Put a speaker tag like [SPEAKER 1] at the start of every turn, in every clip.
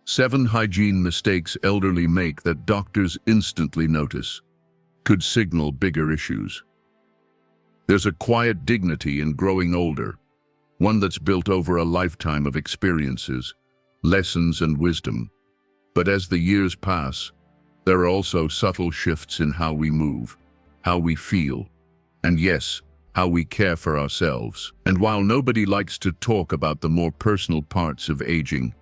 [SPEAKER 1] 7 hygiene mistakes elderly make that doctors instantly notice. Could signal bigger issues. There's a quiet dignity in growing older, one that's built over a lifetime of experiences, lessons and wisdom. But as the years pass, there are also subtle shifts in how we move, how we feel, and yes, how we care for ourselves. And while nobody likes to talk about the more personal parts of aging,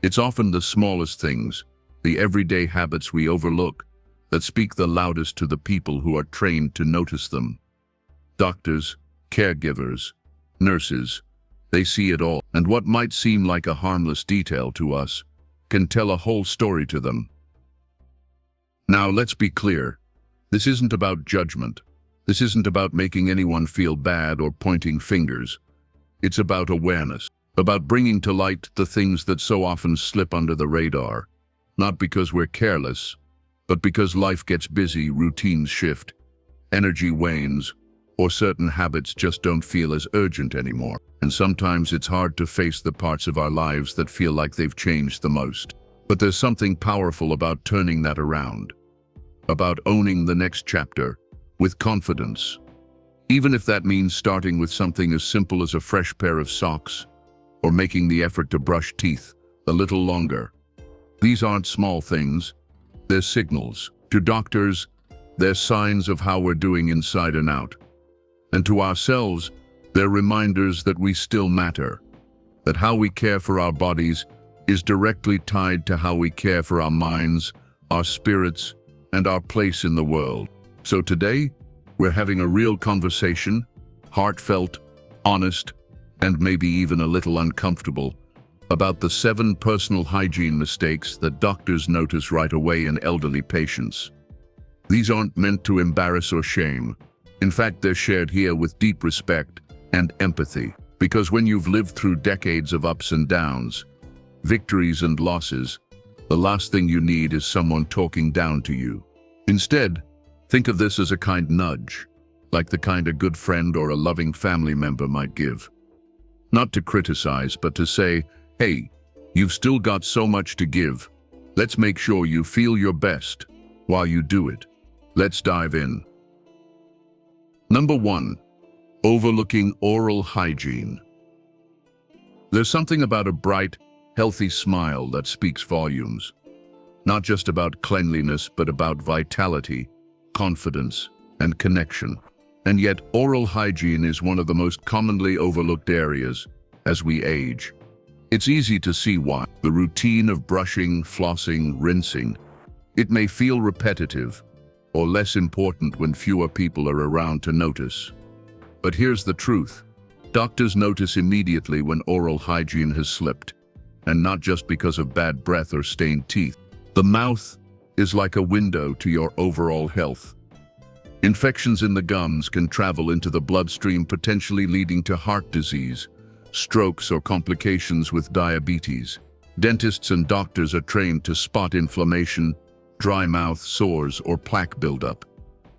[SPEAKER 1] it's often the smallest things, the everyday habits we overlook, that speak the loudest to the people who are trained to notice them. Doctors, caregivers, nurses, they see it all, and what might seem like a harmless detail to us can tell a whole story to them. Now, let's be clear. This isn't about judgment. This isn't about making anyone feel bad or pointing fingers. It's about awareness, about bringing to light the things that so often slip under the radar, not because we're careless, but because life gets busy, routines shift, energy wanes, or certain habits just don't feel as urgent anymore. And sometimes it's hard to face the parts of our lives that feel like they've changed the most. But there's something powerful about turning that around, about owning the next chapter with confidence. Even if that means starting with something as simple as a fresh pair of socks, or making the effort to brush teeth a little longer. These aren't small things, they're signals. To doctors, they're signs of how we're doing inside and out. And to ourselves, they're reminders that we still matter, that how we care for our bodies is directly tied to how we care for our minds, our spirits, and our place in the world. So today, we're having a real conversation, heartfelt, honest, and maybe even a little uncomfortable, about the 7 personal hygiene mistakes that doctors notice right away in elderly patients. These aren't meant to embarrass or shame. In fact, they're shared here with deep respect and empathy, because when you've lived through decades of ups and downs, victories and losses, the last thing you need is someone talking down to you. Instead, think of this as a kind nudge, like the kind a good friend or a loving family member might give. Not to criticize, but to say, hey, you've still got so much to give. Let's make sure you feel your best while you do it. Let's dive in. Number 1. Overlooking oral hygiene. There's something about a bright, healthy smile that speaks volumes. Not just about cleanliness, but about vitality, confidence, and connection. And yet, oral hygiene is one of the most commonly overlooked areas as we age. It's easy to see why. The routine of brushing, flossing, rinsing, it may feel repetitive or less important when fewer people are around to notice. But here's the truth. Doctors notice immediately when oral hygiene has slipped, and not just because of bad breath or stained teeth. The mouth is like a window to your overall health. Infections in the gums can travel into the bloodstream, potentially leading to heart disease, strokes, or complications with diabetes. Dentists and doctors are trained to spot inflammation, dry mouth, sores, or plaque buildup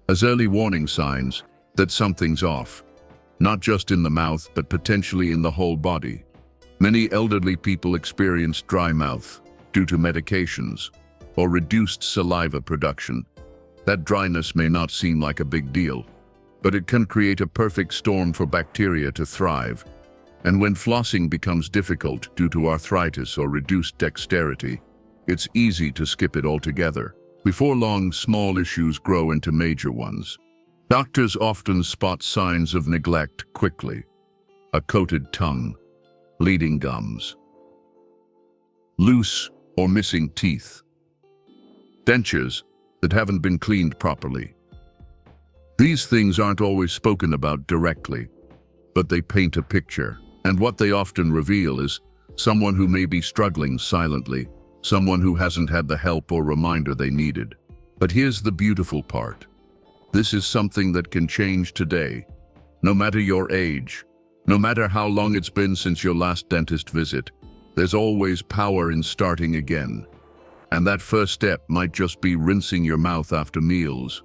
[SPEAKER 1] as early warning signs that something's off, not just in the mouth, but potentially in the whole body. Many elderly people experience dry mouth due to medications or reduced saliva production. That dryness may not seem like a big deal, but it can create a perfect storm for bacteria to thrive. And when flossing becomes difficult due to arthritis or reduced dexterity, it's easy to skip it altogether. Before long, small issues grow into major ones. Doctors often spot signs of neglect quickly. A coated tongue, bleeding gums, loose or missing teeth, dentures that haven't been cleaned properly. These things aren't always spoken about directly, but they paint a picture. And what they often reveal is someone who may be struggling silently, someone who hasn't had the help or reminder they needed. But here's the beautiful part. This is something that can change today. No matter your age, no matter how long it's been since your last dentist visit, there's always power in starting again. And that first step might just be rinsing your mouth after meals,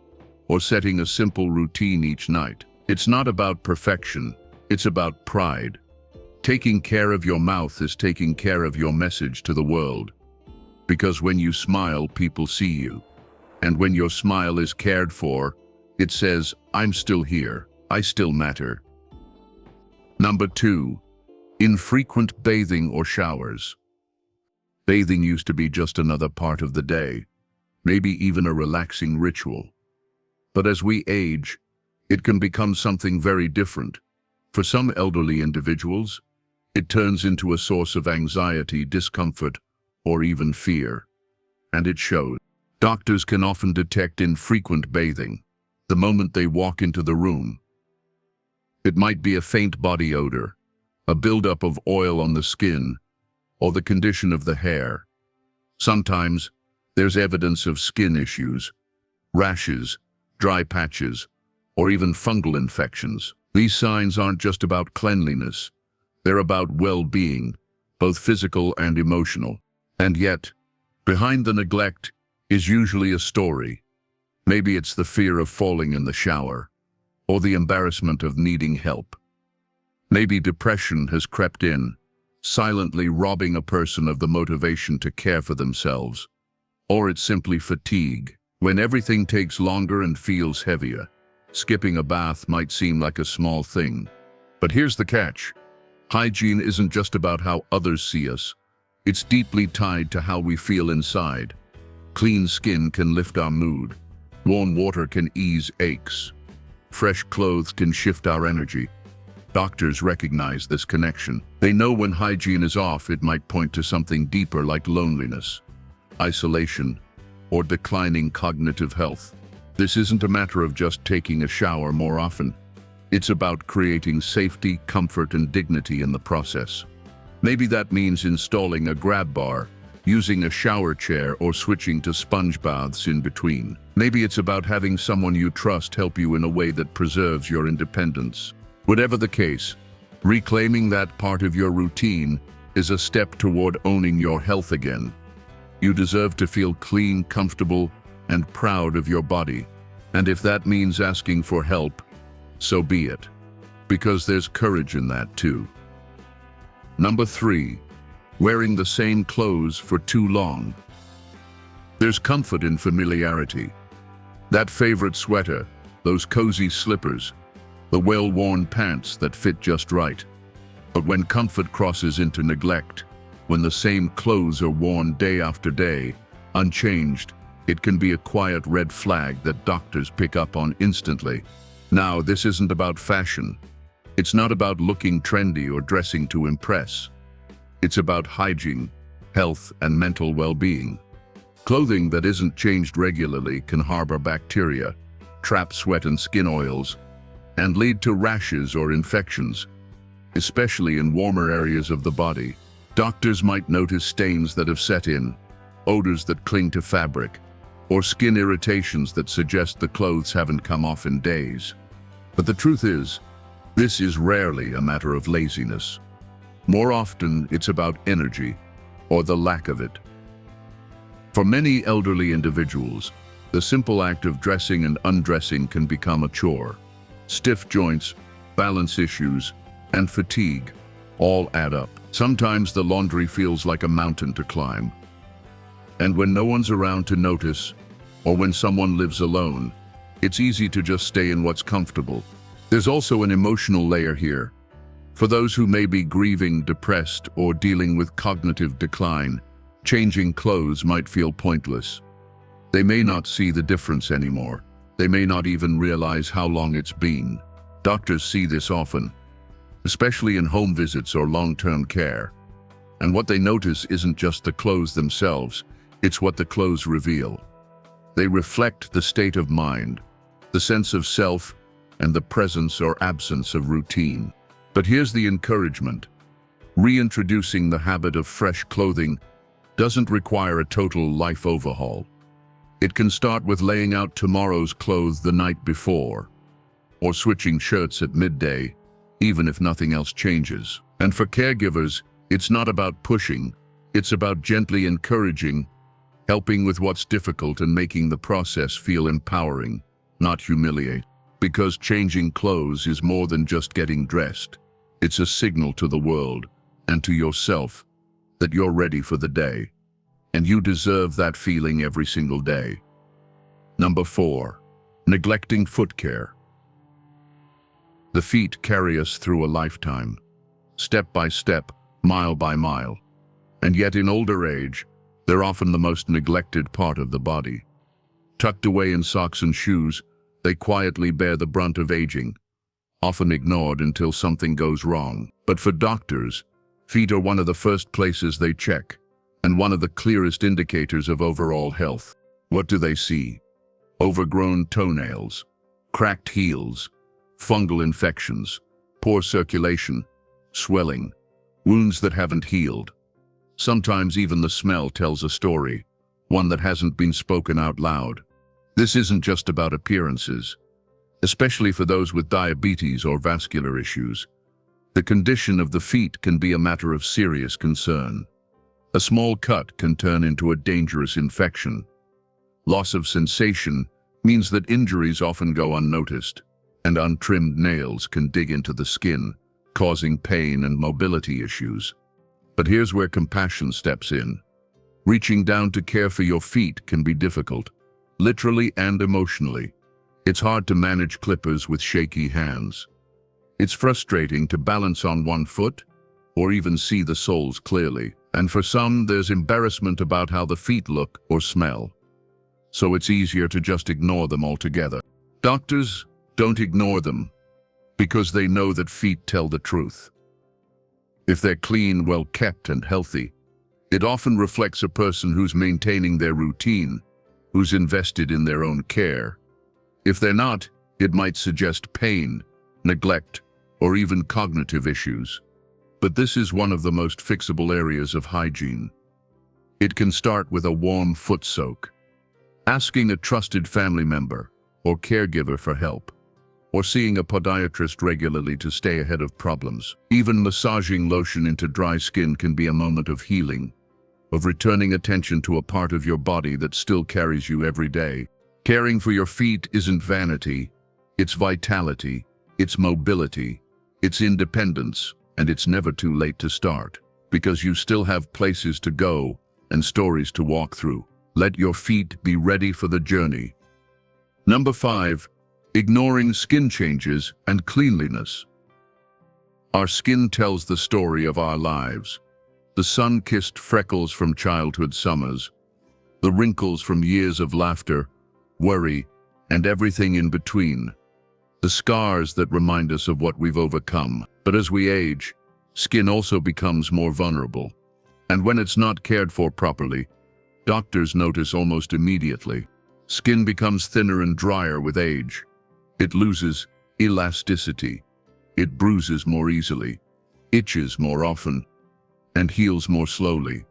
[SPEAKER 1] or setting a simple routine each night. It's not about perfection, it's about pride. Taking care of your mouth is taking care of your message to the world. Because when you smile, people see you. And when your smile is cared for, it says, I'm still here, I still matter. Number 2, infrequent bathing or showers. Bathing used to be just another part of the day, maybe even a relaxing ritual. But as we age, it can become something very different. For some elderly individuals, it turns into a source of anxiety, discomfort, or even fear. And it shows. Doctors can often detect infrequent bathing the moment they walk into the room. It might be a faint body odor, a buildup of oil on the skin, or the condition of the hair. Sometimes there's evidence of skin issues, rashes, dry patches, or even fungal infections. These signs aren't just about cleanliness, they're about well-being, both physical and emotional. And yet, behind the neglect is usually a story. Maybe it's the fear of falling in the shower, or the embarrassment of needing help. Maybe depression has crept in, silently robbing a person of the motivation to care for themselves. Or it's simply fatigue. When everything takes longer and feels heavier, skipping a bath might seem like a small thing. But here's the catch. Hygiene isn't just about how others see us. It's deeply tied to how we feel inside. Clean skin can lift our mood. Warm water can ease aches. Fresh clothes can shift our energy. Doctors recognize this connection. They know when hygiene is off, it might point to something deeper like loneliness, isolation, or declining cognitive health. This isn't a matter of just taking a shower more often. It's about creating safety, comfort, and dignity in the process. Maybe that means installing a grab bar, using a shower chair, or switching to sponge baths in between. Maybe it's about having someone you trust help you in a way that preserves your independence. Whatever the case, reclaiming that part of your routine is a step toward owning your health again. You deserve to feel clean, comfortable, and proud of your body. And if that means asking for help, so be it. Because there's courage in that too. Number 3, wearing the same clothes for too long. There's comfort in familiarity. That favorite sweater, those cozy slippers, the well-worn pants that fit just right. But when comfort crosses into neglect, when the same clothes are worn day after day, unchanged, it can be a quiet red flag that doctors pick up on instantly. Now, this isn't about fashion. It's not about looking trendy or dressing to impress. It's about hygiene, health, and mental well-being. Clothing that isn't changed regularly can harbor bacteria, trap sweat and skin oils, and lead to rashes or infections, especially in warmer areas of the body. Doctors might notice stains that have set in, odors that cling to fabric, or skin irritations that suggest the clothes haven't come off in days. But the truth is, this is rarely a matter of laziness. More often, it's about energy, or the lack of it. For many elderly individuals, the simple act of dressing and undressing can become a chore. Stiff joints, balance issues, and fatigue all add up. Sometimes the laundry feels like a mountain to climb. And when no one's around to notice, or when someone lives alone, it's easy to just stay in what's comfortable. There's also an emotional layer here. For those who may be grieving, depressed, or dealing with cognitive decline, changing clothes might feel pointless. They may not see the difference anymore. They may not even realize how long it's been. Doctors see this often, especially in home visits or long-term care. And what they notice isn't just the clothes themselves, it's what the clothes reveal. They reflect the state of mind, the sense of self, and the presence or absence of routine. But here's the encouragement. Reintroducing the habit of fresh clothing doesn't require a total life overhaul. It can start with laying out tomorrow's clothes the night before, or switching shirts at midday, even if nothing else changes. And for caregivers, it's not about pushing, it's about gently encouraging, helping with what's difficult and making the process feel empowering, not humiliate. Because changing clothes is more than just getting dressed. It's a signal to the world and to yourself that you're ready for the day. and you deserve that feeling every single day. Number 4. Neglecting foot care. The feet carry us through a lifetime, step by step, mile by mile. And yet in older age, they're often the most neglected part of the body. Tucked away in socks and shoes, they quietly bear the brunt of aging, often ignored until something goes wrong. But for doctors, feet are one of the first places they check, and one of the clearest indicators of overall health. What do they see? Overgrown toenails, cracked heels, fungal infections, poor circulation, swelling, wounds that haven't healed. Sometimes even the smell tells a story, one that hasn't been spoken out loud. This isn't just about appearances, especially for those with diabetes or vascular issues. The condition of the feet can be a matter of serious concern. A small cut can turn into a dangerous infection. Loss of sensation means that injuries often go unnoticed, and untrimmed nails can dig into the skin, causing pain and mobility issues. But here's where compassion steps in. Reaching down to care for your feet can be difficult, literally and emotionally. It's hard to manage clippers with shaky hands. It's frustrating to balance on one foot, or even see the soles clearly. And for some, there's embarrassment about how the feet look or smell. So it's easier to just ignore them altogether. Doctors don't ignore them, because they know that feet tell the truth. If they're clean, well-kept, and healthy, it often reflects a person who's maintaining their routine, who's invested in their own care. If they're not, it might suggest pain, neglect, or even cognitive issues. But this is one of the most fixable areas of hygiene. It can start with a warm foot soak, asking a trusted family member or caregiver for help, or seeing a podiatrist regularly to stay ahead of problems. Even massaging lotion into dry skin can be a moment of healing, of returning attention to a part of your body that still carries you every day. Caring for your feet isn't vanity, it's vitality, it's mobility, it's independence, and it's never too late to start, because you still have places to go and stories to walk through. Let your feet be ready for the journey. Number 5. Ignoring skin changes and cleanliness. Our skin tells the story of our lives. The sun-kissed freckles from childhood summers, the wrinkles from years of laughter, worry, and everything in between. The scars that remind us of what we've overcome. But as we age, skin also becomes more vulnerable. And when it's not cared for properly, doctors notice almost immediately. Skin becomes thinner and drier with age. It loses elasticity. It bruises more easily, itches more often, and heals more slowly.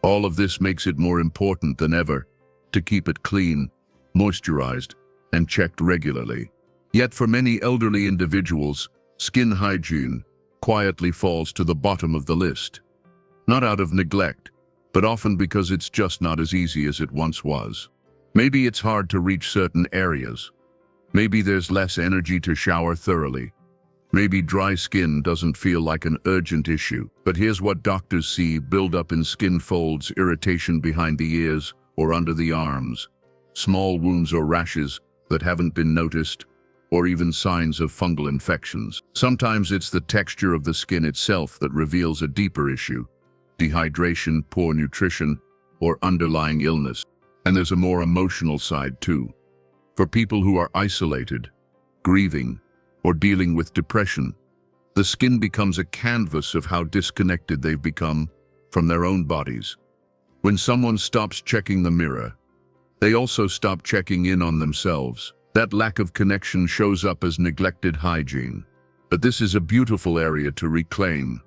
[SPEAKER 1] All of this makes it more important than ever to keep it clean, moisturized, and checked regularly. Yet for many elderly individuals, skin hygiene quietly falls to the bottom of the list. Not out of neglect, but often because it's just not as easy as it once was. Maybe it's hard to reach certain areas. Maybe there's less energy to shower thoroughly. Maybe dry skin doesn't feel like an urgent issue. But here's what doctors see: buildup in skin folds, irritation behind the ears or under the arms, small wounds or rashes that haven't been noticed, or even signs of fungal infections. Sometimes it's the texture of the skin itself that reveals a deeper issue: dehydration, poor nutrition, or underlying illness. And there's a more emotional side too. For people who are isolated, grieving, or dealing with depression, the skin becomes a canvas of how disconnected they've become from their own bodies. When someone stops checking the mirror, they also stop checking in on themselves. That lack of connection shows up as neglected hygiene. But this is a beautiful area to reclaim,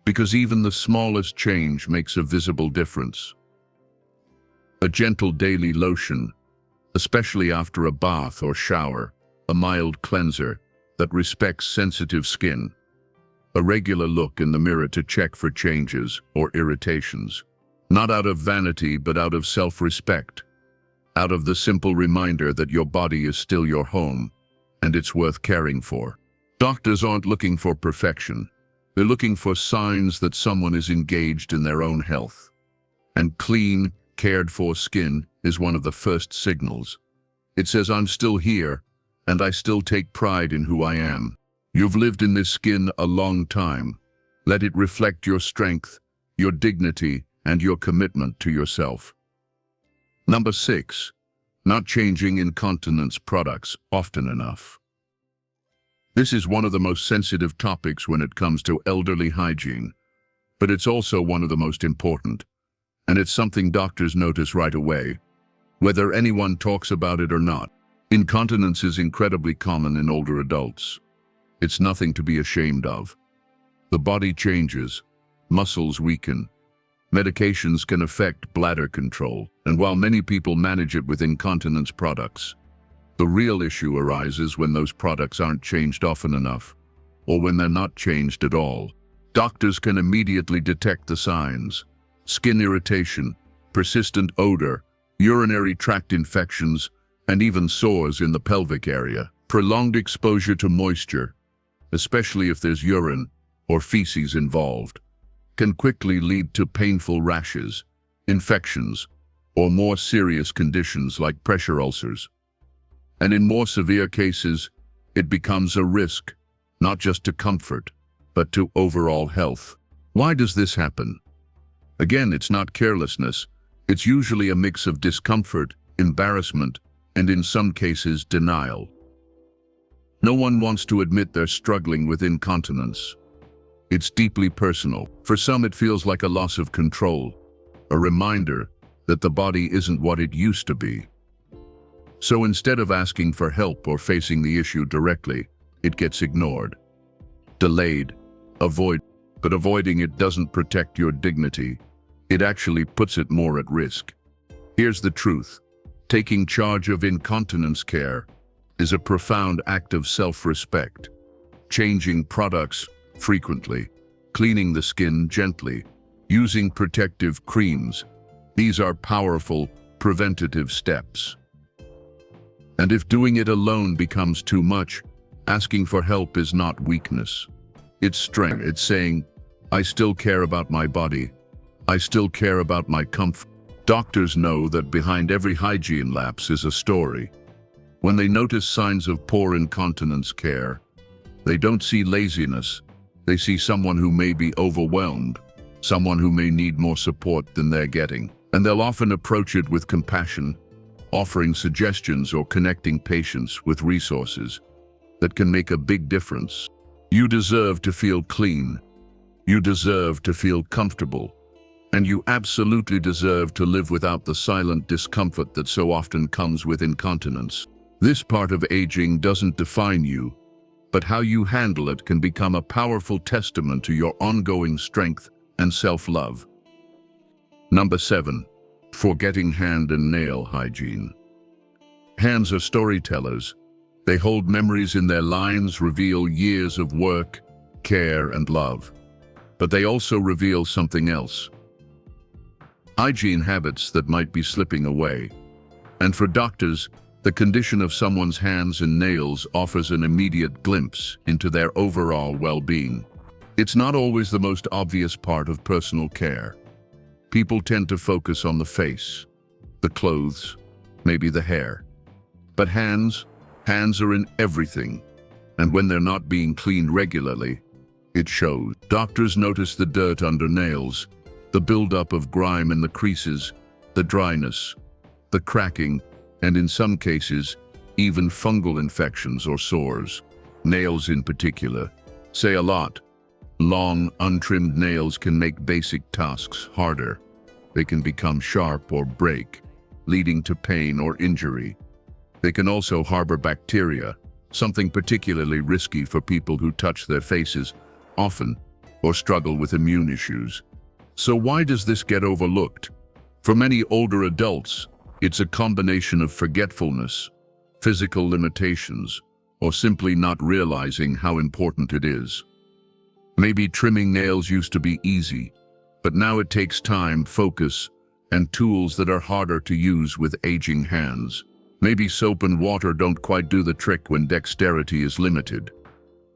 [SPEAKER 1] because even the smallest change makes a visible difference. A gentle daily lotion, especially after a bath or shower, a mild cleanser that respects sensitive skin, a regular look in the mirror to check for changes or irritations, not out of vanity but out of self-respect, out of the simple reminder that your body is still your home and it's worth caring for. Doctors aren't looking for perfection. They're looking for signs that someone is engaged in their own health. And clean, cared-for skin is one of the first signals. It says, I'm still here, and I still take pride in who I am. You've lived in this skin a long time. Let it reflect your strength, your dignity, and your commitment to yourself. Number 6. Not changing incontinence products often enough. This is one of the most sensitive topics when it comes to elderly hygiene, but it's also one of the most important, and it's something doctors notice right away, whether anyone talks about it or not. Incontinence is incredibly common in older adults. It's nothing to be ashamed of. The body changes, muscles weaken, medications can affect bladder control, and while many people manage it with incontinence products, the real issue arises when those products aren't changed often enough, or when they're not changed at all. Doctors can immediately detect the signs: skin irritation, persistent odor, urinary tract infections, and even sores in the pelvic area. Prolonged exposure to moisture, especially if there's urine or feces involved, can quickly lead to painful rashes, infections, or more serious conditions like pressure ulcers. And in more severe cases, it becomes a risk, not just to comfort, but to overall health. Why does this happen? Again, it's not carelessness. It's usually a mix of discomfort, embarrassment, and in some cases, denial. No one wants to admit they're struggling with incontinence. It's deeply personal. For some, it feels like a loss of control, a reminder that the body isn't what it used to be. So instead of asking for help or facing the issue directly, it gets ignored, delayed, but avoiding it doesn't protect your dignity. It actually puts it more at risk. Here's the truth. Taking charge of incontinence care is a profound act of self-respect. Changing products frequently, cleaning the skin gently, using protective creams. These are powerful, preventative steps. And if doing it alone becomes too much, asking for help is not weakness. It's strength. It's saying, I still care about my body. I still care about my comfort. Doctors know that behind every hygiene lapse is a story. When they notice signs of poor incontinence care, they don't see laziness. They see someone who may be overwhelmed, someone who may need more support than they're getting. And they'll often approach it with compassion, offering suggestions or connecting patients with resources that can make a big difference. You deserve to feel clean. You deserve to feel comfortable. And you absolutely deserve to live without the silent discomfort that so often comes with incontinence. This part of aging doesn't define you, but how you handle it can become a powerful testament to your ongoing strength and self-love. Number 7. Forgetting hand and nail hygiene. Hands are storytellers. They hold memories in their lines, reveal years of work, care, and love. But they also reveal something else. Hygiene habits that might be slipping away. And for doctors, the condition of someone's hands and nails offers an immediate glimpse into their overall well-being. It's not always the most obvious part of personal care. People tend to focus on the face, the clothes, maybe the hair. But hands are in everything, and when they're not being cleaned regularly, it shows. Doctors notice the dirt under nails, the buildup of grime in the creases, the dryness, the cracking, and in some cases, even fungal infections or sores. Nails in particular say a lot. Long, untrimmed nails can make basic tasks harder. They can become sharp or break, leading to pain or injury. They can also harbor bacteria, something particularly risky for people who touch their faces often or struggle with immune issues. So why does this get overlooked? For many older adults, it's a combination of forgetfulness, physical limitations, or simply not realizing how important it is. Maybe trimming nails used to be easy, but now it takes time, focus, and tools that are harder to use with aging hands. Maybe soap and water don't quite do the trick when dexterity is limited.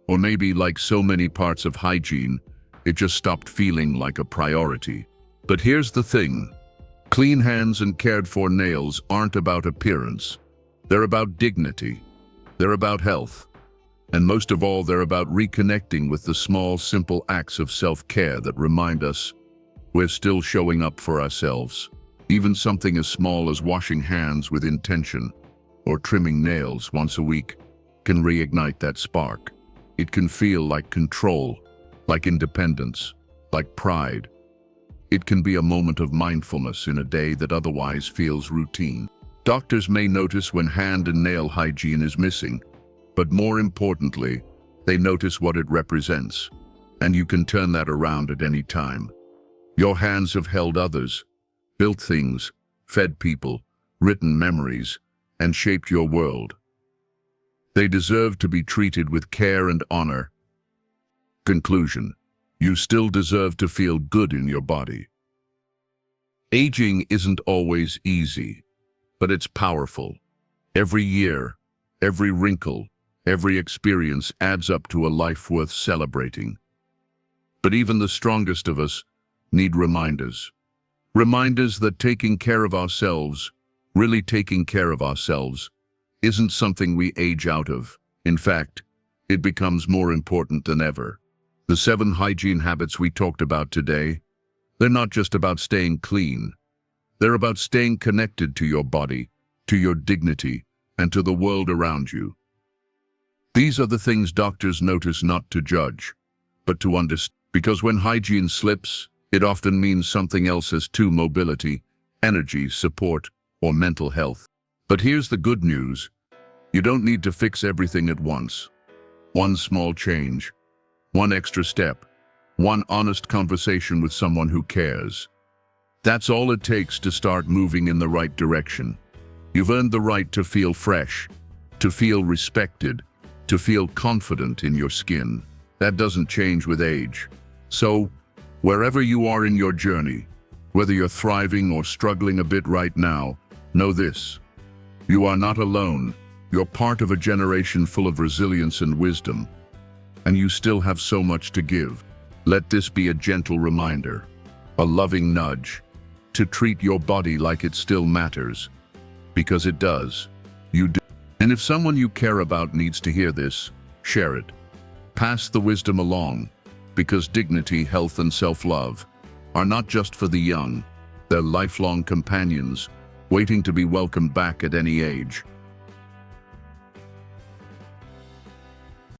[SPEAKER 1] Or maybe, like so many parts of hygiene, it just stopped feeling like a priority. But here's the thing. Clean hands and cared-for nails aren't about appearance. They're about dignity. They're about health. And most of all, they're about reconnecting with the small, simple acts of self-care that remind us we're still showing up for ourselves. Even something as small as washing hands with intention or trimming nails once a week can reignite that spark. It can feel like control, like independence, like pride. It can be a moment of mindfulness in a day that otherwise feels routine. Doctors may notice when hand and nail hygiene is missing, but more importantly, they notice what it represents, and you can turn that around at any time. Your hands have held others, built things, fed people, written memories, and shaped your world. They deserve to be treated with care and honor. Conclusion: you still deserve to feel good in your body. Aging isn't always easy, but it's powerful. Every year, every wrinkle, every experience adds up to a life worth celebrating. But even the strongest of us need reminders. Reminders that taking care of ourselves, really taking care of ourselves, isn't something we age out of. In fact, it becomes more important than ever. The 7 hygiene habits we talked about today, they're not just about staying clean. They're about staying connected to your body, to your dignity, and to the world around you. These are the things doctors notice not to judge, but to understand. Because when hygiene slips, it often means something else as too: mobility, energy, support, or mental health. But here's the good news. You don't need to fix everything at once. One small change, one extra step, one honest conversation with someone who cares. That's all it takes to start moving in the right direction. You've earned the right to feel fresh, to feel respected, to feel confident in your skin. That doesn't change with age. So, wherever you are in your journey, whether you're thriving or struggling a bit right now, know this: you are not alone. You're part of a generation full of resilience and wisdom, and you still have so much to give. Let this be a gentle reminder, a loving nudge, to treat your body like it still matters, because it does. You do. And if someone you care about needs to hear this, share it. Pass the wisdom along, because dignity, health, and self-love are not just for the young. They're lifelong companions, waiting to be welcomed back at any age.